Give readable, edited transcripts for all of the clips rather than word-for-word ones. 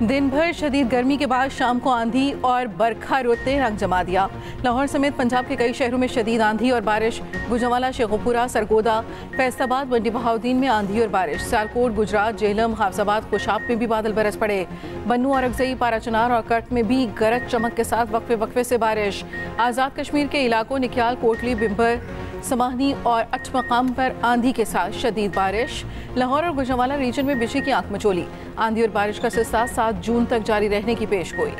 दिन भर शदीद गर्मी के बाद शाम को आंधी और बरखा रुत ने रंग जमा दिया। लाहौर समेत पंजाब के कई शहरों में शदीद आंधी और बारिश। गुजरावाला, शेखुपुरा, सरगोदा, फैसलाबाद, मंडी बहाउद्दीन में आंधी और बारिश। सियालकोट, गुजरात, जेहलम, हाफजाबाद, खुशाब में भी बादल बरस पड़े। बन्नू, औरंगज़ई, पाराचनार और कर्क में भी गरज चमक के साथ वक्फे वक्फे से बारिश। आज़ाद कश्मीर के इलाकों निक्याल, कोटली, बिम्बर, समाहनी और अठ मकाम पर आंधी के साथ शदीद बारिश। लाहौर और गुजरावाला रीजन में बिजली की आंख मचोली। आंधी और बारिश का सिलसिला 7 जून तक जारी रहने की पेशगोई।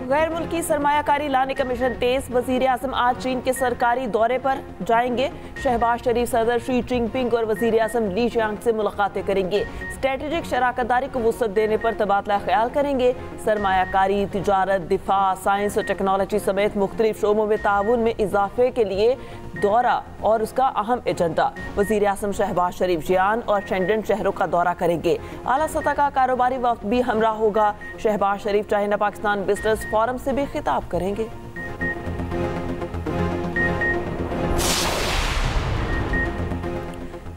गैर मुल्की सरमायाकारी लाने का मिशन तेज। वजीर आजम आज चीन के सरकारी दौरे पर जाएंगे। शहबाज शरीफ, सदर शी जिनपिंग और वजीर आजम ली जियांग से मुलाकातें करेंगे। स्ट्रेटेजिक शराकतदारी को वुसअत देने पर तबादला ख्याल करेंगे। सरमायाकारी, तिजारत, दिफा, साइंस और टेक्नोलॉजी समेत मुख्तलिफ शोबों में ताउन में इजाफे के लिए दौरा और उसका अहम एजेंडा। वजीर आजम शहबाज शरीफ जियान और शेंडन शहरों का दौरा करेंगे। आला सतह का कारोबारी वक्त भी हमरा होगा। शहबाज शरीफ चाइना पाकिस्तान बिजनेस फोरम से भी खिताब करेंगे।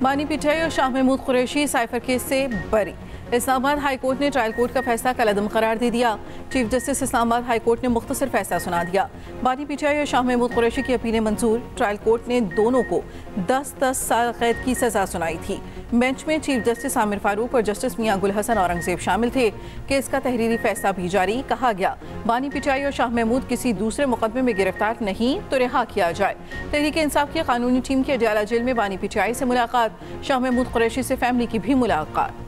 बानी पीटीआई और शाह महमूद कुरैशी साइफर केस से बरी। इस्लामाबाद हाई कोर्ट ने ट्रायल कोर्ट का फैसला कलअदम करार दे दिया। Chief justice Islamabad high court ने मुख्तसर फैसला सुना दिया। बानी पीटीआई और शाह महमूद कुरैशी की अपीलें मंजूर। ट्रायल कोर्ट ने दोनों को 10-10 साल कैद की सजा सुनाई थी। बेंच में चीफ जस्टिस आमिर फारूक और जस्टिस मियां गुल हसन औरंगजेब शामिल थे। केस का तहरीरी फैसला भी जारी। कहा गया, बानी पीटीआई और शाह महमूद किसी दूसरे मुकदमे में गिरफ्तार नहीं तो रिहा किया जाए। तहरीक इंसाफ की कानूनी टीम की अडयाला जेल में बानी पीटीआई से मुलाकात। शाह महमूद कुरैशी से फैमिली की भी मुलाकात।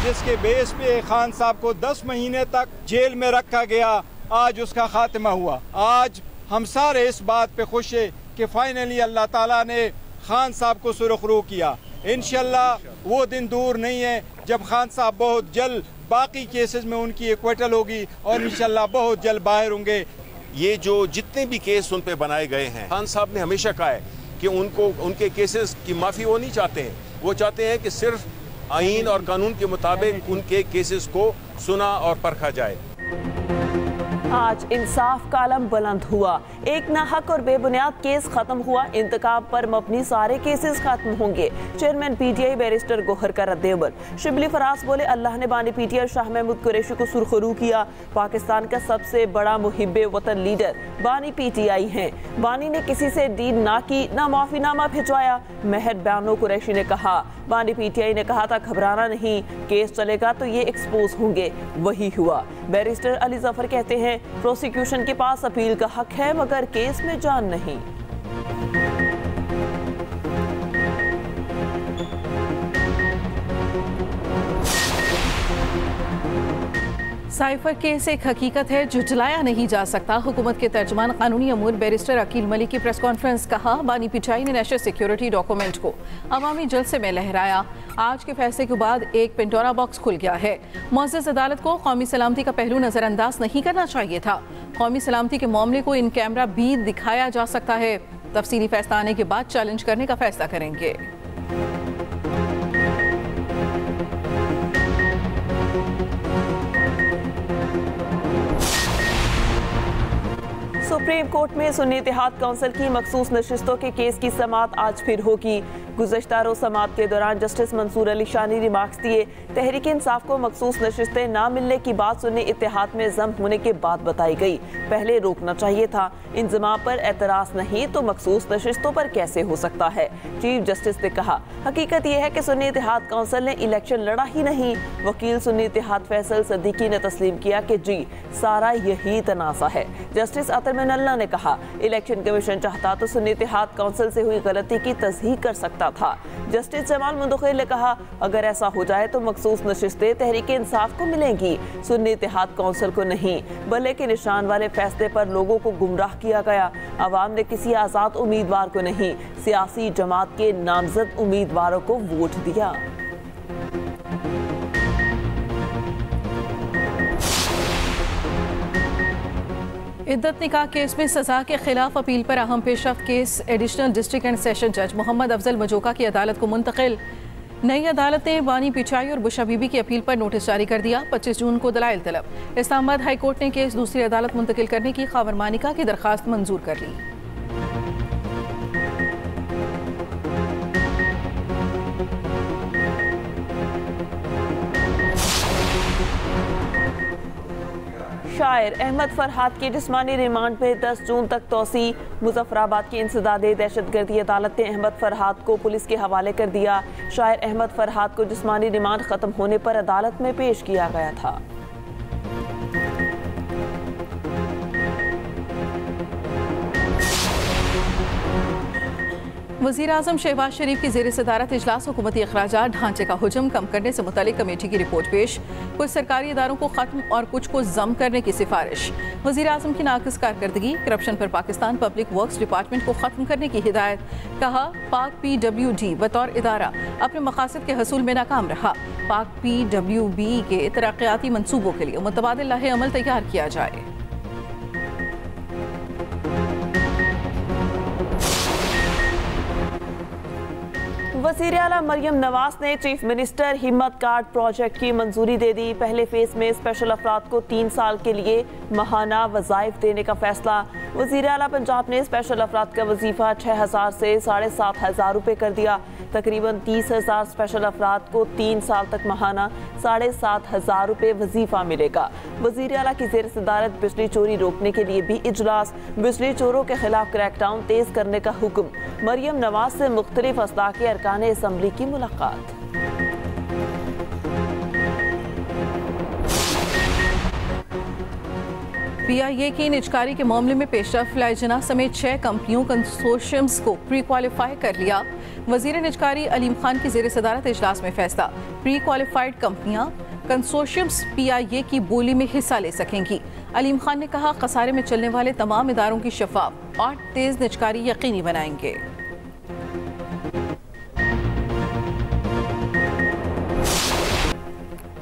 जिसके बेस पे खान साहब को 10 महीने तक जेल में रखा गया, आज उसका खात्मा हुआ। आज हम सारे इस बात पे खुश है कि फाइनली अल्लाह ताला ने खान साहब को सुरखरू किया। इंशाल्लाह वो दिन दूर नहीं है जब खान साहब बहुत जल्द बाकी केसेस में उनकी एक्विटल होगी और इंशाल्लाह बहुत जल्द बाहर होंगे। ये जो जितने भी केस उन पे बनाए गए हैं, खान साहब ने हमेशा कहा है कि उनको उनके केसेस की माफ़ी वो नहीं चाहते हैं। वो चाहते हैं कि सिर्फ आईन और कानून के मुताबिक उनके केसेस को सुना और परखा जाए। आज इंसाफ का आलम बुलंद हुआ। एक नाहक और बेबुनियाद केस खत्म हुआ। इंतकाम पर मबनी सारे केसेस खत्म होंगे। चेयरमैन पीटीआई बैरिस्टर गोहर का रद्द-ए-अमल। शिबली फराज बोले, अल्लाह ने बानी पीटीआई और शाह महमूद कुरैशी को सुरखरू किया। पाकिस्तान का सबसे बड़ा मुहिब्बे वतन लीडर बानी पीटीआई हैं। बानी ने किसी से डील ना की, ना माफीनामा भिजवाया। महर बानो कुरैशी ने कहा, बानी पीटीआई ने कहा था घबराना नहीं, केस चलेगा तो ये एक्सपोज होंगे। वही हुआ। बैरिस्टर अली जफर कहते हैं, प्रोसिक्यूशन के पास अपील का हक है मगर केस में जान नहीं। साइफर केस एक हकीकत है, झुठलाया नहीं जा सकता। हुकूमत के तर्जमान कानूनी अमूर बैरिस्टर अकील मलिक की प्रेस कॉन्फ्रेंस। कहा, बानी पीटीआई ने नेशनल सिक्योरिटी डॉक्यूमेंट को अवामी जलसे में लहराया। आज के फैसले के बाद एक पेंडोरा बॉक्स खुल गया है। मुअज़्ज़ज़ अदालत को कौमी सलामती का पहलू नजरअंदाज नहीं करना चाहिए था। कौमी सलामती के मामले को इन कैमरा भी दिखाया जा सकता है। तफसीली फैसला आने के बाद चैलेंज करने का फैसला करेंगे। सुप्रीम कोर्ट में सुन्नी इत्तेहाद काउंसिल की मखसूस नशिस्तों के केस की समाअत आज फिर होगी। गुज़श्ता रोज़ समाअत के दौरान जस्टिस मंसूर अली शाह ने रिमार्क्स दिए। तहरीक इंसाफ को मखसूस नशिस्तें ना मिलने की बात सुन्नी इत्तेहाद में जम होने के बाद बताई गई। पहले रोकना चाहिए था। इंजमा पर एतराज़ नहीं तो मखसूस नशिस्तों पर कैसे हो सकता है। चीफ जस्टिस ने कहा, हकीकत यह है कि सुन्नी इत्तेहाद काउंसिल ने इलेक्शन लड़ा ही नहीं। वकील सुन्नी इत्तेहाद फैसल सदीकी ने तस्लीम किया कि जी सारा यही तनाज़ा है। जस्टिस अतरमन अल्लाह ने कहा, इलेक्शन कमीशन चाहता तो सुन्नी इत्तेहाद काउंसिल से हुई गलती की तस्दीक कर सकता था। जस्टिस जमाल मुंदखिल ने कहा, अगर ऐसा हो जाए तो मखसूस नशिस्तें तहरीक इंसाफ को मिलेंगी, सुन्नी इत्तेहाद काउंसिल को नहीं। भले के निशान वाले फैसले पर लोगों को गुमराह किया गया। अवाम ने किसी आज़ाद उम्मीदवार को नहीं, सियासी जमात के नामजद उम्मीदवारों को वोट दिया। इद्दत निकाह केस में सजा के खिलाफ अपील पर अहम पेशरफ्त case additional district and session जज मोहम्मद अफजल मजोका की अदालत को मुंतकिल। नई अदालत ने बानी पिचाई और बुशा बीबी की अपील पर नोटिस जारी कर दिया। 25 जून को दलाइल तलब। इस्लामाबाद हाई कोर्ट ने केस दूसरी अदालत मुंतकिल करने की खावर मानिका की दरखास्त मंजूर कर ली। शायर अहमद फरहाद की जिस्मानी रिमांड में 10 जून तक तोसी। मुजफ्फराबाद की इंसदादे दहशतगर्दी अदालत ने अहमद फरहाद को पुलिस के हवाले कर दिया। शायर अहमद फरहाद को जिस्मानी रिमांड खत्म होने पर अदालत में पेश किया गया था। वज़ीर आज़म शहबाज शरीफ की ज़ेर सदारत इजलास हुकूमती अखराजात ढांचे का हुजम कम करने से मुतालिक कमेटी की रिपोर्ट पेश। कुछ सरकारी इदारों को ख़त्म और कुछ को जम करने की सिफारिश। वज़ीर आज़म की नाक़िस कारकर्दगी, करप्शन पर पाकिस्तान पब्लिक वर्क्स डिपार्टमेंट को ख़त्म करने की हिदायत। कहा पाक PWD बतौर इदारा अपने मकासद के हसूल में नाकाम रहा। पाक PWB के तरक्याती मनसूबों के लिए मुतबादिल लाहे अमल तैयार किया जाए। वज़ीर आला मरियम नवाज ने चीफ मिनिस्टर हिम्मत कार्ड प्रोजेक्ट की मंजूरी दे दी। पहले फेज में स्पेशल अफराद को 3 साल के लिए माहाना वज़ाइफ देने का फैसला। वज़ीर आला पंजाब ने स्पेशल अफराद का वजीफा 6,000 से 7,500 रुपये कर दिया। तकरीबन 30,000 स्पेशल अफराद को 3 साल तक माहाना 7,500 रुपये वजीफा मिलेगा। वज़ीर आला की ज़ेर सदारत बिजली चोरी रोकने के लिए भी इजलास। बिजली चोरों के खिलाफ क्रैकडाउन तेज करने का हुक्म। मरियम नवाज से मुख्तलिफ असला के अरकान असम्बली की मुलाकात। PIA की निजकारी के मामले में पेशरफ लाइजना समेत 6 कंपनियों कंसोर्शियम्स को प्री क्वालिफाई कर लिया। वजीर निजकारी अलीम खान की ज़ेर सदारत इजलास में फैसला। प्री क्वालिफाइड कंपनियां कंसोर्शियम्स PIA की बोली में हिस्सा ले सकेंगी। अलीम खान ने कहा खसारे में चलने वाले तमाम इदारों की शफाफ और तेज निजकारी यकीनी बनाएंगे।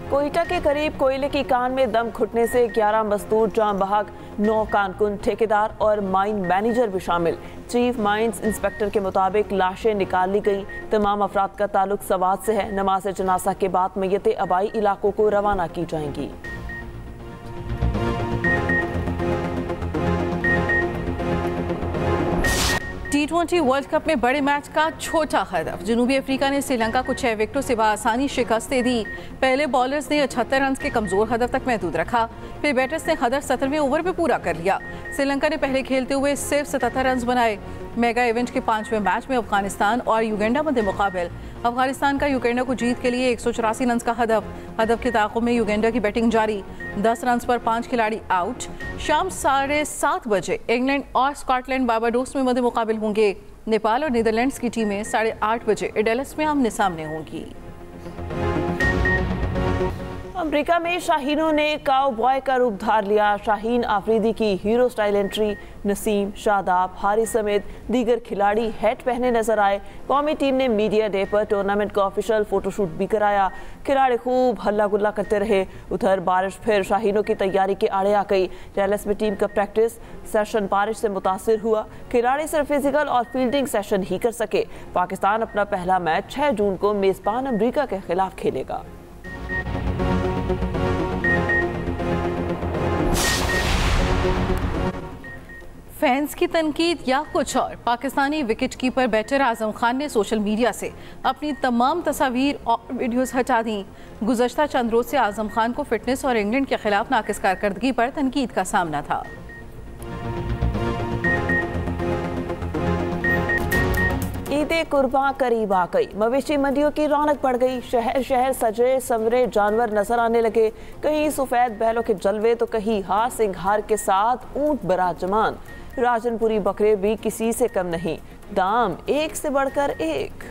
कोयटा के करीब कोयले की कान में दम घुटने से 11 मजदूर जाम बहक, 9 कारकुन, ठेकेदार और माइन मैनेजर भी शामिल। चीफ माइंस इंस्पेक्टर के मुताबिक लाशें निकाल ली गई। तमाम अफराद का ताल्लुक सवात से है। नमाज जनासा के बाद मैयतें आबाई इलाकों को रवाना की जाएंगी। T20 वर्ल्ड कप में बड़े मैच का छोटा हदफ। जनूबी अफ्रीका ने श्रीलंका को 6 विकेटों से बआसानी शिकस्त दे दी। पहले बॉलर्स ने 78 रन के कमजोर हदफ तक महदूद रखा। फिर बैटर्स ने हदफ 17वें ओवर में पूरा कर लिया। श्रीलंका ने पहले खेलते हुए सिर्फ 77 रन बनाए। मेगा इवेंट के 5वें मैच में अफगानिस्तान और युगांडा मध्य मुकाबल। अफगानिस्तान का युगांडा को जीत के लिए 184 रन का हदफ के ताक़ुब में युगांडा की बैटिंग जारी। 10 रन पर 5 खिलाड़ी आउट। शाम 7:30 बजे इंग्लैंड और स्कॉटलैंड बारबाडोस में मध्य मुकाबल होंगे। नेपाल और नीदरलैंड्स की टीमें 8:30 बजे एडेलेस में आमने सामने होंगी। अमेरिका में शाहीनों ने काउबॉय का रूप धार लिया। शाहीन आफरीदी की hero style entry. Naseem, Shadab, Haris समेत दीगर खिलाड़ी हैट पहने नजर आए। कौमी टीम ने मीडिया डे पर टूर्नामेंट का ऑफिशियल फोटोशूट भी कराया। खिलाड़ी खूब हल्ला गुल्ला करते रहे। उधर बारिश फिर शाहीनों की तैयारी के आड़े आ गई। डैलस में टीम का प्रैक्टिस सेशन बारिश से मुतासिर हुआ। खिलाड़ी सिर्फ फिजिकल और फील्डिंग सेशन ही कर सके। पाकिस्तान अपना पहला मैच 6 जून को मेजबान अमेरिका के खिलाफ खेलेगा। फैंस की तनकीद या कुछ और, Pakistani wicket keeper batter Azam Khan ने सोशल मीडिया से अपनी तमाम तस्वीर और वीडियोस हटा दी। गुज़श्ता चंद रोज से आजम खान को फिटनेस और इंग्लैंड के खिलाफ नाकिस कारकर्दगी पर तनकीद का सामना था। ईद कुर्बान करीब आ गई। मवेशी मंडियों की रौनक बढ़ गई। शहर शहर सजे संवरे जानवर नजर आने लगे। कहीं सफेद बैलों के जलवे तो कहीं हार सिंगार के साथ ऊंट बराजमान। राजनपुरी बकरे भी किसी से कम नहीं। दाम एक से बढ़कर एक।